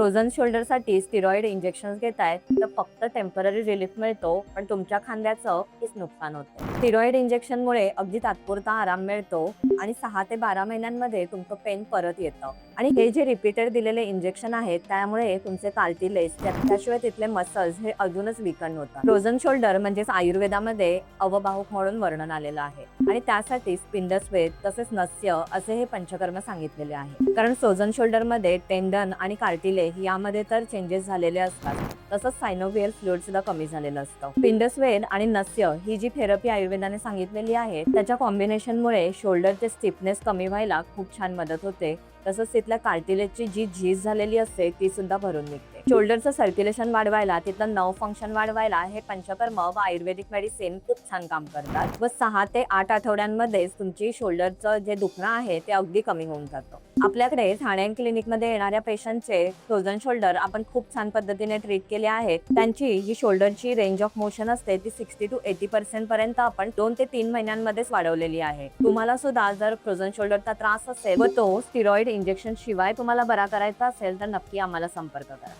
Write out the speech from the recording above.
Frozen शोल्डरसाठी steroid injection घेतायत तर फक्त temporary relief मिळतो, पण तुमच्या खांद्याचं हेच नुकसान होतं. स्टिरॉइड इंजेक्शनमुळे अगदी तात्पुरता आराम मिळतो आणि 6 ते 12 महिन्यांमध्ये तुमचं पेन परत येतं. आणि हे जे रिपीटेड दिलेले इंजेक्शन आहेत त्यामुळे तुमचे कार्टिलेज त्याशिवाय तिथले मसल्स हे अजूनच विकन होतात. फ्रोझन शोल्डर म्हणजेच आयुर्वेदामध्ये अवबाहुक म्हणून वर्णन आलेलं आहे आणि त्यासाठी स्पिंडस्वेद तसेच नस्य असे हे पंचकर्म सांगितलेले आहे. कारण फ्रोझन शोल्डर मध्ये टेंडन आणि कार्टिलेज यामध्ये तर चेंजेस झालेले असतात, तसंच सायनोव्हियल फ्लुइड सुद्धा कमी झालेलं असतं. स्पिंडस्वेद आणि नस्य ही जी थेरपी आयुर्वेदाने सांगितलेली आहे त्याच्या कॉम्बिनेशनमुळे शोल्डरचे स्टिफनेस कमी व्हायला खूप छान मदत होते. तसंच तिथल्या कार्टिलेजची जी झीज झालेली असते ती सुद्धा भरून निघते. शोल्डरचं सर्क्युलेशन वाढवायला, तिथलं नर्व फंक्शन वाढवायला हे पंचकर्म व आयुर्वेदिक मेडिसिन खूप छान काम करतात व 6 ते 8 आठवड्यांमध्येच तुमची शोल्डरचं जे दुखणं आहे ते अगदी कमी होऊन जातं. आपल्याकडे ठाणे क्लिनिकमध्ये येणाऱ्या पेशंटचे फ्रोझन शोल्डर आपण खूप छान पद्धतीने ट्रीट केले आहेत. त्यांची जी शोल्डरची रेंज ऑफ मोशन असते ती 60 to 80% पर्यंत आपण 2 ते 3 महिन्यांमध्येच वाढवलेली आहे. तुम्हाला सुद्धा जर फ्रोझन शोल्डरचा त्रास असेल व तो स्टिरॉइड इंजेक्शन शिवाय तुम्हाला बरा करायचा असेल तर नक्की आम्हाला संपर्क करा.